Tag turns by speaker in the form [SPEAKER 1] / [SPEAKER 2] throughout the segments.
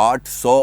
[SPEAKER 1] 800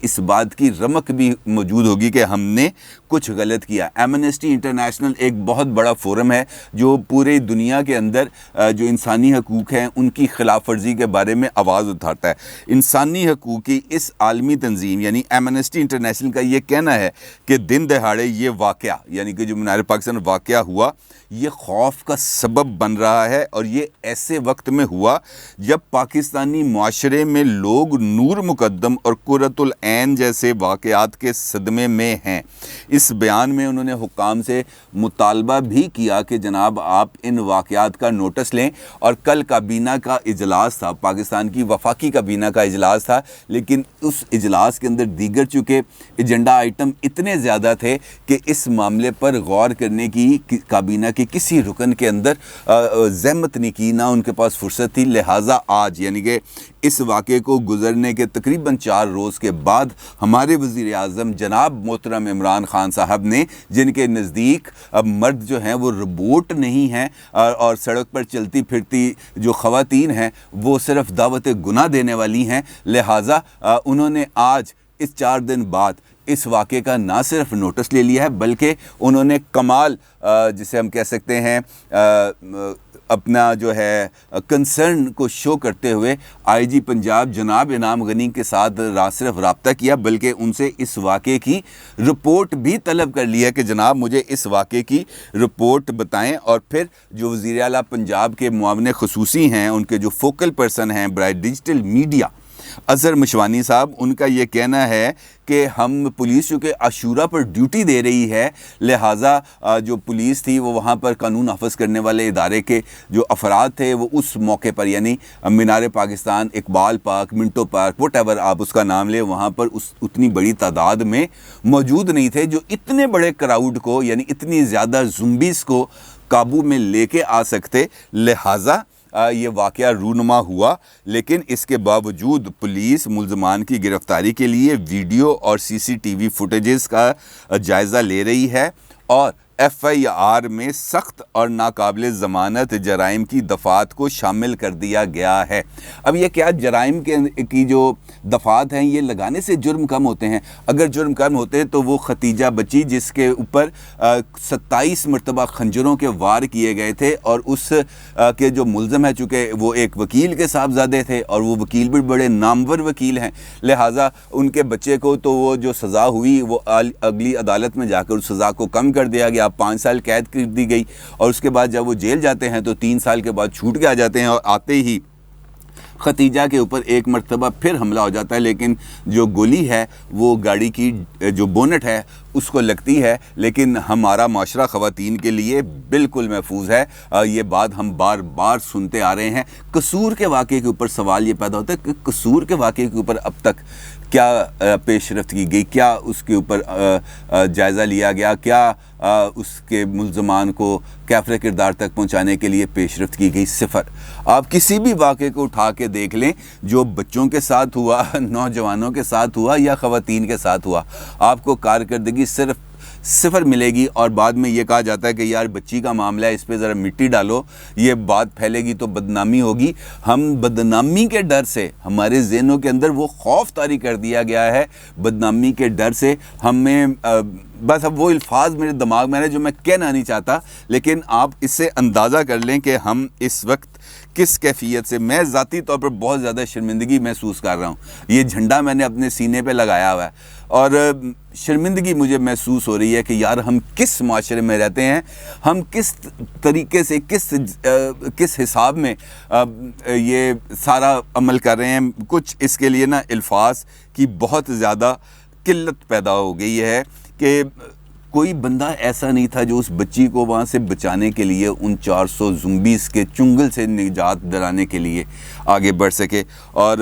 [SPEAKER 1] اس بات کی رمق بھی موجود ہوگی کہ ہم نے کچھ غلط کیا۔ ایمنسٹی انٹرنیشنل ایک بہت بڑا فورم ہے جو پورے دنیا کے اندر جو انسانی حقوق ہیں ان کی خلاف ورزی کے بارے میں آواز اٹھاتا ہے۔ انسانی حقوق کی اس عالمی تنظیم یعنی ایمنسٹی انٹرنیشنل کا یہ کہنا ہے کہ دن دہاڑے یہ واقعہ یعنی کہ جو مینار پاکستان واقعہ ہوا یہ خوف کا سبب بن رہا ہے، اور یہ ایسے وقت میں ہوا جب پاکستانی معاشرے میں لوگ نور مقدم اور قرۃ العین جیسے واقعات کے صدمے میں ہیں۔ اس بیان میں انہوں نے حکام سے مطالبہ بھی کیا کہ جناب آپ ان واقعات کا نوٹس لیں، اور کل کابینہ کا اجلاس تھا، پاکستان کی وفاقی کابینہ کا اجلاس تھا، لیکن اس اجلاس کے اندر دیگر چونکہ ایجنڈا آئٹم اتنے زیادہ تھے کہ اس معاملے پر غور کرنے کی کابینہ کے کسی رکن کے اندر زحمت نہیں کی، نہ ان کے پاس فرصت تھی۔ لہٰذا آج یعنی کہ اس واقعے کو گزرنے کے تقریباً 4 روز کے بعد ہمارے وزیر اعظم جناب محترم عمران خان صاحب نے، جن کے نزدیک مرد جو ہیں وہ روبوٹ نہیں ہیں اور سڑک پر چلتی پھرتی جو خواتین ہیں وہ صرف دعوت گناہ دینے والی ہیں، لہٰذا انہوں نے آج اس 4 دن بعد اس واقعے کا نہ صرف نوٹس لے لیا ہے بلکہ انہوں نے کمال جسے ہم کہہ سکتے ہیں اپنا جو ہے کنسرن کو شو کرتے ہوئے آئی جی پنجاب جناب انعام غنی کے ساتھ صرف رابطہ کیا بلکہ ان سے اس واقعے کی رپورٹ بھی طلب کر لی ہے کہ جناب مجھے اس واقعے کی رپورٹ بتائیں، اور پھر جو وزیر اعلیٰ پنجاب کے معاون خصوصی ہیں ان کے جو فوکل پرسن ہیں برائے ڈیجیٹل میڈیا اظہر مشوانی صاحب، ان کا یہ کہنا ہے کہ ہم پولیس چونکہ عاشورہ پر ڈیوٹی دے رہی ہے لہٰذا جو پولیس تھی وہ وہاں پر قانون نافذ کرنے والے ادارے کے جو افراد تھے وہ اس موقع پر یعنی Minar Pakistan, Iqbal park, Minto park, whatever آپ اس کا نام لیں، وہاں پر اتنی بڑی تعداد میں موجود نہیں تھے جو اتنے بڑے کراؤڈ کو یعنی اتنی زیادہ زمبیز کو قابو میں لے کے آ سکتے، لہٰذا یہ واقعہ رونما ہوا۔ لیکن اس کے باوجود پولیس ملزمان کی گرفتاری کے لیے ویڈیو اور سی سی ٹی وی فوٹیجز کا جائزہ لے رہی ہے، اور ایف آئی آر میں سخت اور ناقابل ضمانت جرائم کی دفعات کو شامل کر دیا گیا ہے۔ اب یہ کیا جرائم کی جو دفعات ہیں یہ لگانے سے جرم کم ہوتے ہیں؟ اگر جرم کم ہوتے تو وہ ختیجہ بچی جس کے اوپر 27 مرتبہ خنجروں کے وار کیے گئے تھے، اور اس کے جو ملزم ہے چونکہ وہ ایک وکیل کے صاحبزادے تھے اور وہ وکیل بھی بڑے نامور وکیل ہیں، لہٰذا ان کے بچے کو تو وہ جو سزا ہوئی وہ اگلی عدالت میں جا کر اس سزا کو کم کر دیا گیا، 5 سال قید کر دی گئی، اور اس کے بعد جب وہ جیل جاتے ہیں تو 3 سال کے بعد چھوٹ کے آ جاتے ہیں، اور آتے ہی ختیجہ کے اوپر ایک مرتبہ پھر حملہ ہو جاتا ہے، لیکن جو گولی ہے وہ گاڑی کی جو بونٹ ہے اس کو لگتی ہے، لیکن ہمارا معاشرہ خواتین کے لیے بالکل محفوظ ہے۔ یہ بات ہم بار بار سنتے آ رہے ہیں۔ قصور کے واقعے کے اوپر سوال یہ پیدا ہوتا ہے کہ قصور کے واقعے کے اوپر اب تک کیا پیش رفت کی گئی، کیا اس کے اوپر جائزہ لیا گیا، کیا اس کے ملزمان کو کیفر کردار تک پہنچانے کے لیے پیش رفت کی گئی؟ صفر۔ آپ کسی بھی واقعے کو اٹھا کے دیکھ لیں جو بچوں کے ساتھ ہوا، نوجوانوں کے ساتھ ہوا یا خواتین کے ساتھ ہوا، آپ کو کارکردگی صرف صفر ملے گی، اور بعد میں یہ کہا جاتا ہے کہ یار بچی کا معاملہ ہے اس پہ ذرا مٹی ڈالو، یہ بات پھیلے گی تو بدنامی ہوگی۔ ہم بدنامی کے ڈر سے ہمارے ذہنوں کے اندر وہ خوف طاری کر دیا گیا ہے، بدنامی کے ڈر سے ہمیں بس اب وہ الفاظ میرے دماغ میں ہے جو میں کہنا نہیں چاہتا، لیکن آپ اس سے اندازہ کر لیں کہ ہم اس وقت کس کیفیت سے، میں ذاتی طور پر بہت زیادہ شرمندگی محسوس کر رہا ہوں۔ یہ جھنڈا میں نے اپنے سینے پہ لگایا ہوا ہے اور شرمندگی مجھے محسوس ہو رہی ہے کہ یار ہم کس معاشرے میں رہتے ہیں، ہم کس طریقے سے کس حساب میں یہ سارا عمل کر رہے ہیں۔ کچھ اس کے لیے نا الفاظ کی بہت زیادہ قلت پیدا ہو گئی ہے کہ کوئی بندہ ایسا نہیں تھا جو اس بچی کو وہاں سے بچانے کے لیے ان 400 زمبیز کے چنگل سے نجات دلانے کے لیے آگے بڑھ سکے۔ اور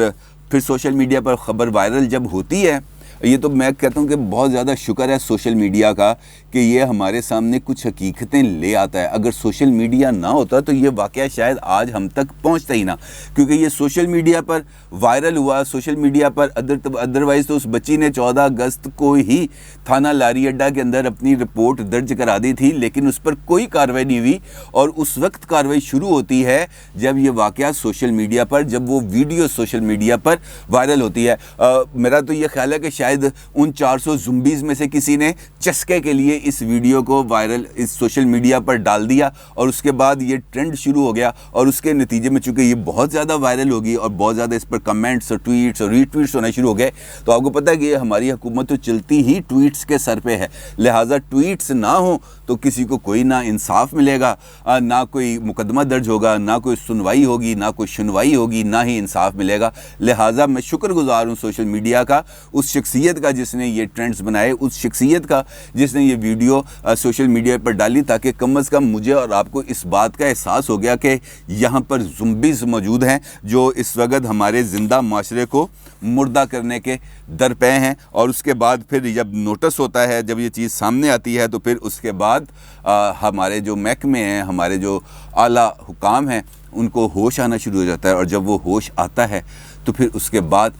[SPEAKER 1] پھر سوشل میڈیا پر خبر وائرل جب ہوتی ہے یہ تو میں کہتا ہوں کہ بہت زیادہ شکر ہے سوشل میڈیا کا کہ یہ ہمارے سامنے کچھ حقیقتیں لے آتا ہے. اگر سوشل میڈیا نہ ہوتا تو یہ واقعہ شاید آج ہم تک پہنچتا ہی نہ, کیونکہ یہ سوشل میڈیا پر وائرل ہوا. سوشل میڈیا پر ادروائز تو اس بچی نے 14 اگست کو ہی تھانہ لاری اڈا کے اندر اپنی رپورٹ درج کرا دی تھی, لیکن اس پر کوئی کارروائی نہیں ہوئی. اور اس وقت کارروائی شروع ہوتی ہے جب یہ واقعہ سوشل میڈیا پر, جب وہ ویڈیو سوشل میڈیا پر وائرل ہوتی ہے. میرا تو یہ خیال ہے کہ شاید ان 400 زمبیز میں سے کسی نے چسکے کے لیے اس ویڈیو کو وائرل اس سوشل میڈیا پر ڈال دیا, اور اس کے بعد یہ ٹرینڈ شروع ہو گیا. اور اس کے نتیجے میں چونکہ یہ بہت زیادہ وائرل ہوگی اور بہت زیادہ اس پر کمنٹس اور ٹویٹس اور ری ٹویٹس ہونا شروع ہو گئے, تو آپ کو پتہ ہے کہ ہماری حکومت تو چلتی ہی ٹویٹس کے سر پہ ہے. لہٰذا ٹویٹس نہ ہوں تو کسی کو کوئی نہ انصاف ملے گا, نہ کوئی مقدمہ درج ہوگا, نہ کوئی سنوائی ہوگی, نہ کوئی شنوائی ہوگی, نہ ہی انصاف ملے گا. لہٰذا میں شکر گزار ہوں سوشل میڈیا کا, اس شخصیت کا جس نے یہ ٹرینڈز بنائے, اس شخصیت کا جس نے یہ ویڈیو سوشل میڈیا پر ڈالی, تاکہ کم از کم مجھے اور آپ کو اس بات کا احساس ہو گیا کہ یہاں پر زمبیز موجود ہیں جو اس وقت ہمارے زندہ معاشرے کو مردہ کرنے کے درپے ہیں. اور اس کے بعد پھر جب نوٹس ہوتا ہے, جب یہ چیز سامنے آتی ہے, تو پھر اس کے بعد ہمارے جو محکمے ہیں, ہمارے جو اعلیٰ حکام ہیں, ان کو ہوش آنا شروع ہو جاتا ہے. اور جب وہ ہوش آتا ہے تو پھر اس کے بعد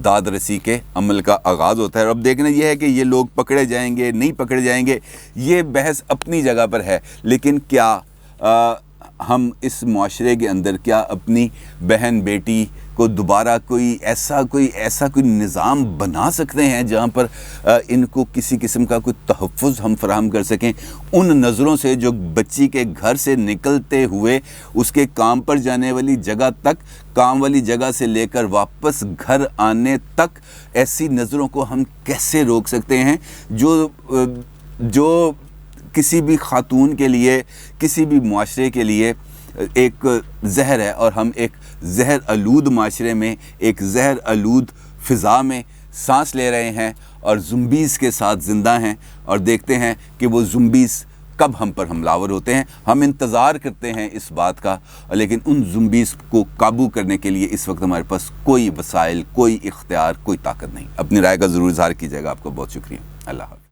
[SPEAKER 1] داد رسی کے عمل کا آغاز ہوتا ہے. اور اب دیکھنا یہ ہے کہ یہ لوگ پکڑے جائیں گے نہیں پکڑے جائیں گے, یہ بحث اپنی جگہ پر ہے, لیکن کیا ہم اس معاشرے کے اندر کیا اپنی بہن بیٹی کو دوبارہ کوئی ایسا نظام بنا سکتے ہیں جہاں پر ان کو کسی قسم کا کوئی تحفظ ہم فراہم کر سکیں ان نظروں سے جو بچی کے گھر سے نکلتے ہوئے اس کے کام پر جانے والی جگہ تک, کام والی جگہ سے لے کر واپس گھر آنے تک ایسی نظروں کو ہم کیسے روک سکتے ہیں جو کسی بھی خاتون کے لیے, کسی بھی معاشرے کے لیے ایک زہر ہے. اور ہم ایک زہر آلود معاشرے میں, ایک زہر آلود فضا میں سانس لے رہے ہیں اور زمبیز کے ساتھ زندہ ہیں, اور دیکھتے ہیں کہ وہ زمبیز کب ہم پر حملہ آور ہوتے ہیں. ہم انتظار کرتے ہیں اس بات کا, لیکن ان زمبیز کو قابو کرنے کے لیے اس وقت ہمارے پاس کوئی وسائل, کوئی اختیار, کوئی طاقت نہیں. اپنی رائے کا ضرور اظہار کیجیے گا. آپ کو بہت شکریہ. اللہ حافظ.